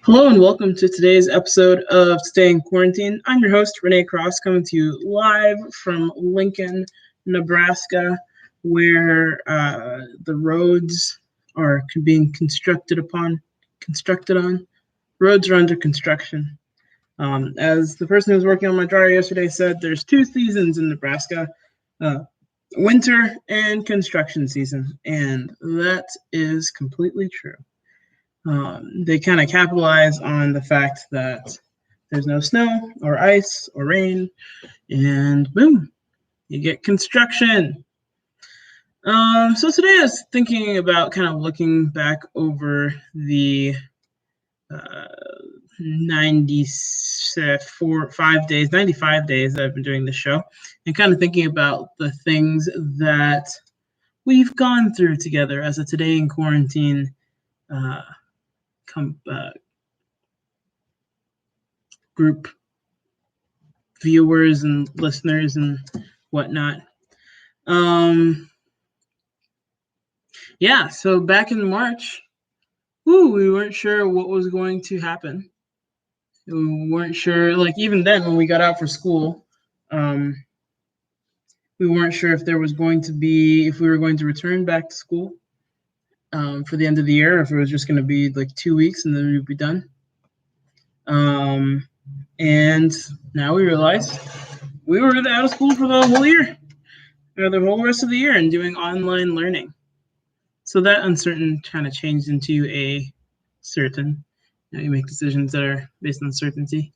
Hello and welcome to today's episode of Staying Quarantine. I'm your host, Renee Cross, coming to you live from Lincoln, Nebraska, where the roads are being constructed on. Roads are under construction. As the person who was working on my dryer yesterday said, there's two seasons in Nebraska, winter and construction season, and that is completely true. They kind of capitalize on the fact that there's no snow or ice or rain, and boom, you get construction. So today I was thinking about kind of looking back over the 95 days that I've been doing this show, and kind of thinking about the things that we've gone through together as a Today in Quarantine group, viewers and listeners and whatnot. So back in March, we weren't sure what was going to happen. We weren't sure, like even then when we got out for school, we weren't sure if we were going to return back to school for the end of the year, or if it was just going to be like 2 weeks and then we'd be done. And now we realize we were out of school for the whole year, or the whole rest of the year, and doing online learning. So that uncertain kind of changed into a certain. You make decisions that are based on certainty.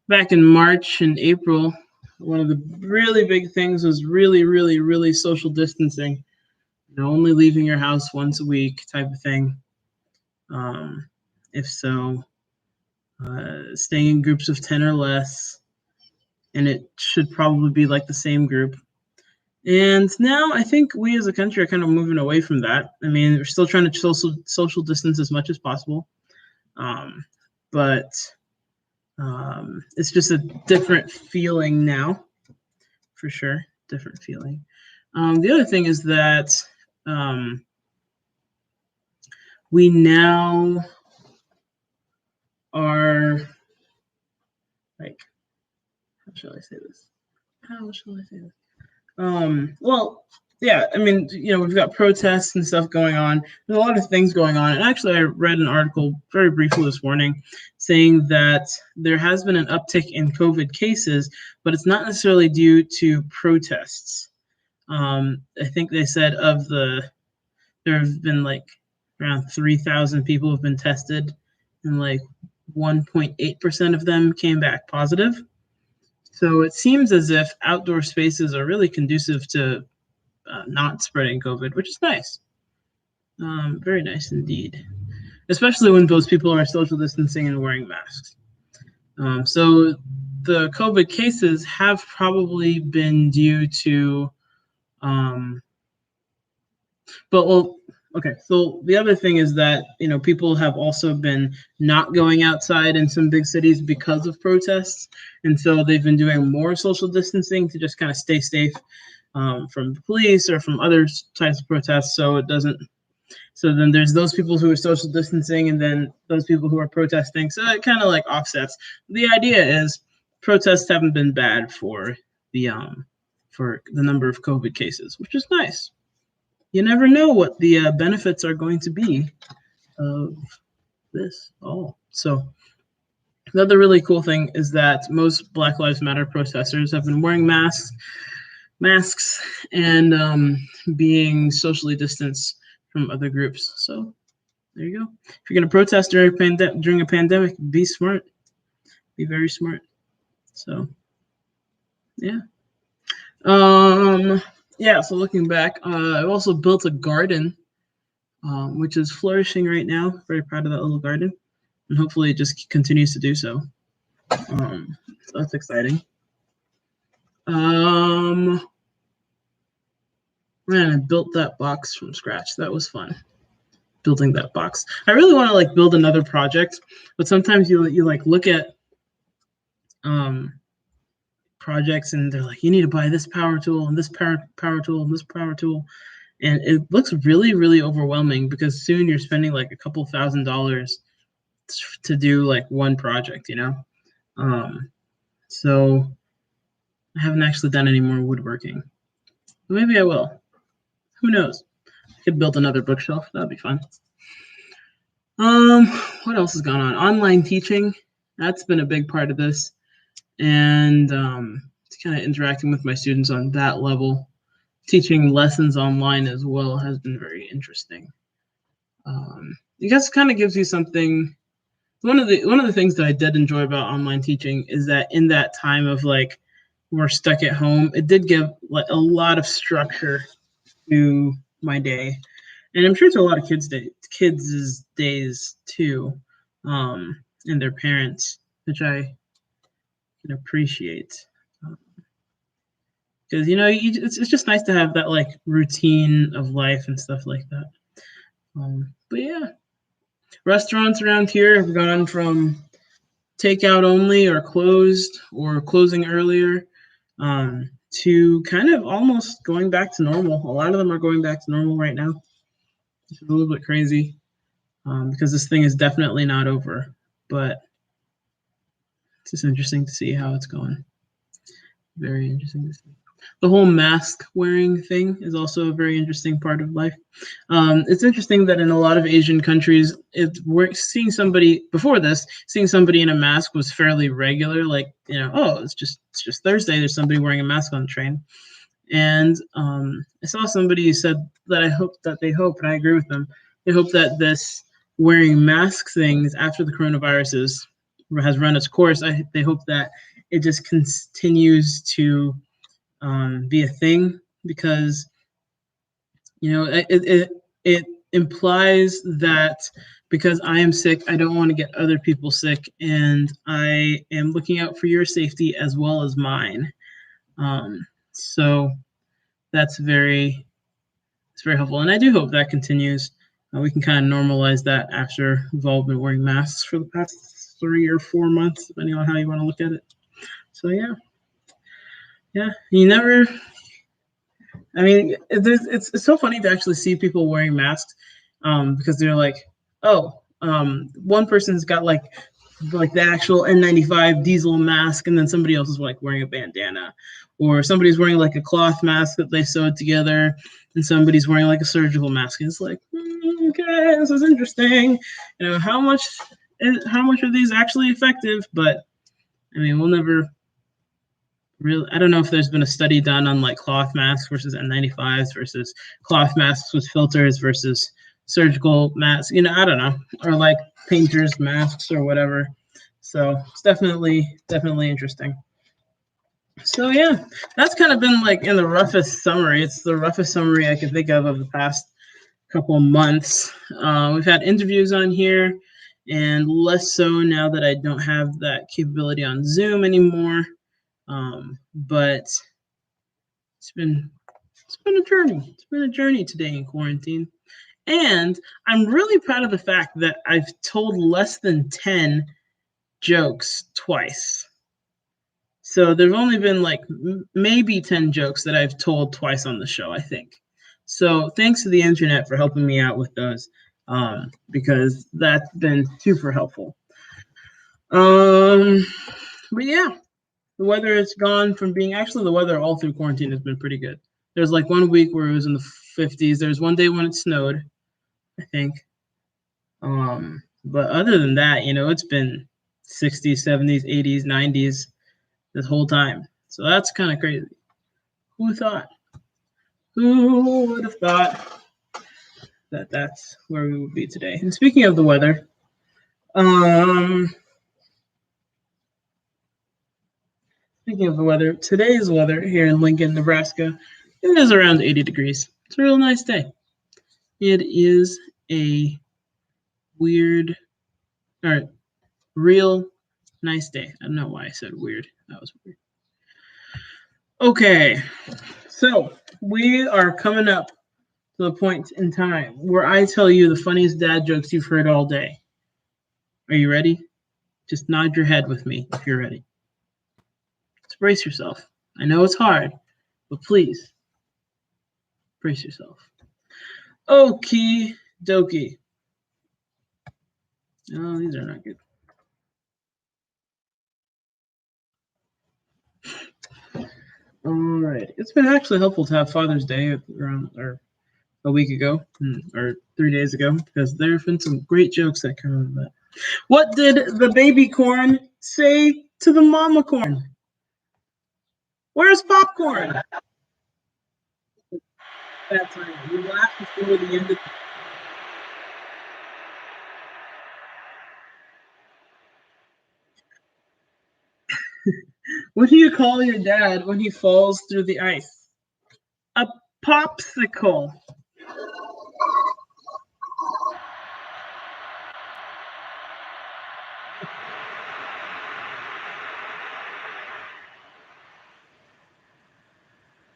Back in March and April, one of the really big things was really social distancing. Only leaving your house once a week type of thing. If so, staying in groups of 10 or less, and it should probably be like the same group. And now I think we as a country are kind of moving away from that. I mean, we're still trying to social distance as much as possible, but it's just a different feeling now, for sure. Different feeling. The other thing is that we now are like, how shall I say this? We've got protests and stuff going on. There's a lot of things going on. And actually, I read an article very briefly this morning saying that there has been an uptick in COVID cases, but it's not necessarily due to protests. I think they said there have been like around 3,000 people have been tested, and like 1.8% of them came back positive. So it seems as if outdoor spaces are really conducive to not spreading COVID, which is nice. Very nice indeed, especially when those people are social distancing and wearing masks. So the COVID cases have probably been due to so the other thing is that, people have also been not going outside in some big cities because of protests. And so they've been doing more social distancing to just kind of stay safe from the police or from other types of protests. So then there's those people who are social distancing and then those people who are protesting. So it kind of like offsets. The idea is protests haven't been bad for the number of COVID cases, which is nice. You never know what the benefits are going to be of this all. So the other really cool thing is that most Black Lives Matter protesters have been wearing masks and being socially distanced from other groups. So there you go. If you're going to protest during a pandemic, be smart. Be very smart. So, yeah. So looking back, I've also built a garden, which is flourishing right now. Very proud of that little garden, and hopefully it just continues to do so. So that's exciting. Man, I built that box from scratch. That was fun, building that box. I really want to build another project, but sometimes you look at projects and they're like, you need to buy this power tool and this power tool and this power tool, and it looks really overwhelming because soon you're spending like a couple $1,000 to do like one project, So I haven't actually done any more woodworking. Maybe I will. Who knows? I could build another bookshelf. That'd be fun. What else has gone on? Online teaching. That's been a big part of this. And kind of interacting with my students on that level. Teaching lessons online as well has been very interesting. I guess it kind of gives you something. One of the things that I did enjoy about online teaching is that in that time of like we're stuck at home, it did give like a lot of structure to my day, and I'm sure to a lot of kids' days too, and their parents, which I can appreciate. Because it's just nice to have that like routine of life and stuff like that. But yeah, restaurants around here have gone from takeout only or closed or closing earlier to kind of almost going back to normal. A lot of them are going back to normal right now. It's a little bit crazy because this thing is definitely not over, but it's just interesting to see how it's going. Very interesting to see. The whole mask wearing thing is also a very interesting part of life. It's interesting that in a lot of Asian countries, seeing somebody in a mask was fairly regular. Like, oh, it's just Thursday. There's somebody wearing a mask on the train. And I saw somebody who said that they hope, and I agree with them, they hope that this wearing mask things after the coronavirus has run its course. They hope that it just continues to be a thing, because it implies that because I am sick, I don't want to get other people sick, and I am looking out for your safety as well as mine. So it's very helpful, and I do hope that continues. We can kind of normalize that after we've all been wearing masks for the past 3 or 4 months, depending on how you want to look at it. So yeah, you never. I mean, it's so funny to actually see people wearing masks because they're like, oh, one person's got like the actual N95 diesel mask, and then somebody else is like wearing a bandana, or somebody's wearing like a cloth mask that they sewed together, and somebody's wearing like a surgical mask. And it's like, okay, this is interesting. How much are these actually effective? But I mean, we'll never. Really, I don't know if there's been a study done on like cloth masks versus N95s versus cloth masks with filters versus surgical masks. I don't know, or like painters masks or whatever. So it's definitely interesting. So yeah, that's kind of been like in the roughest summary. It's the roughest summary I can think of the past couple of months. We've had interviews on here, and less so now that I don't have that capability on Zoom anymore. But it's been a journey. It's been a journey today in quarantine. And I'm really proud of the fact that I've told less than 10 jokes twice. So there've only been like maybe 10 jokes that I've told twice on the show, I think. So thanks to the internet for helping me out with those, because that's been super helpful. But yeah. The weather has gone from being the weather all through quarantine has been pretty good. There's like 1 week where it was in the 50s. There's one day when it snowed, I think. But other than that, it's been 60s, 70s, 80s, 90s this whole time. So that's kind of crazy. Who thought? Who would have thought that that's where we would be today? And speaking of the weather, speaking of the weather, today's weather here in Lincoln, Nebraska, it is around 80 degrees. It's a real nice day. It is a real nice day. I don't know why I said weird. That was weird. Okay, so we are coming up to the point in time where I tell you the funniest dad jokes you've heard all day. Are you ready? Just nod your head with me if you're ready. Just brace yourself. I know it's hard, but please brace yourself. Okie dokie. Oh, these are not good. All right. It's been actually helpful to have Father's Day around or a week ago or 3 days ago because there have been some great jokes that come out of that. What did the baby corn say to the mama corn? Where's popcorn? That's right. You laughed before the end of. What do you call your dad when he falls through the ice? A popsicle.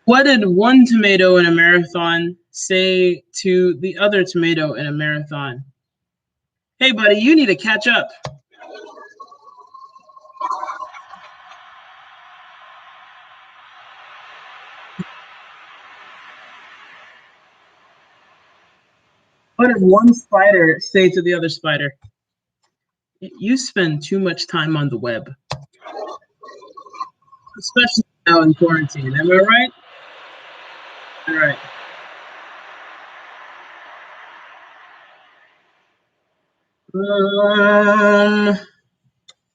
What did one tomato in a marathon say to the other tomato in a marathon? Hey, buddy, you need to catch up. What did one spider say to the other spider? You spend too much time on the web, especially now in quarantine. Am I right? All right.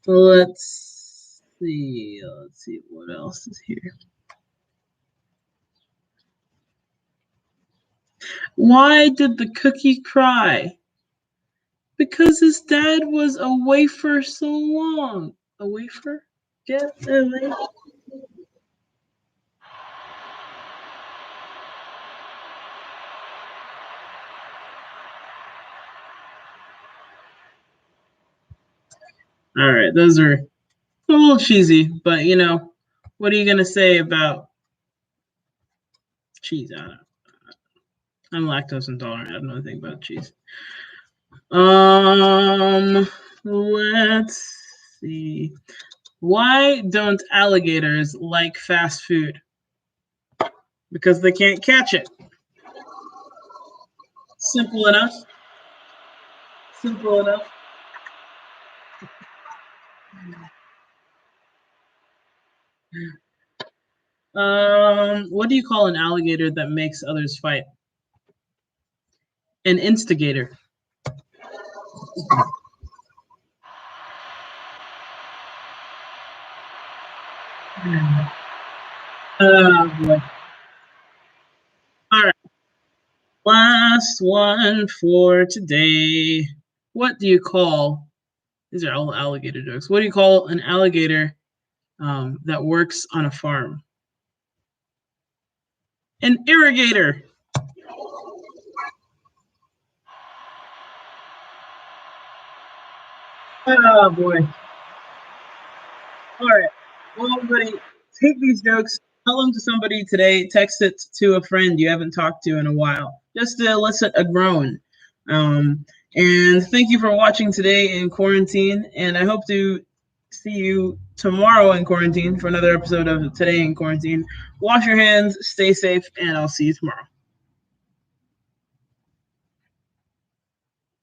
Let's see. Let's see what else is here. Why did the cookie cry? Because his dad was away for so long. A wafer? Get away. All right, those are a little cheesy, but what are you gonna say about cheese? I don't know. I'm lactose intolerant. I don't know anything about cheese. Let's see. Why don't alligators like fast food? Because they can't catch it. Simple enough. Simple enough. What do you call an alligator that makes others fight? An instigator. Boy. All right. Last one for today. What do you call? These are all alligator jokes. What do you call an alligator that works on a farm? An irrigator. Oh boy. All right. Well, everybody, take these jokes, tell them to somebody today, text it to a friend you haven't talked to in a while, just to elicit a groan. And thank you for watching today in quarantine. And I hope to see you tomorrow in quarantine for another episode of Today in Quarantine. Wash your hands, stay safe, and I'll see you tomorrow.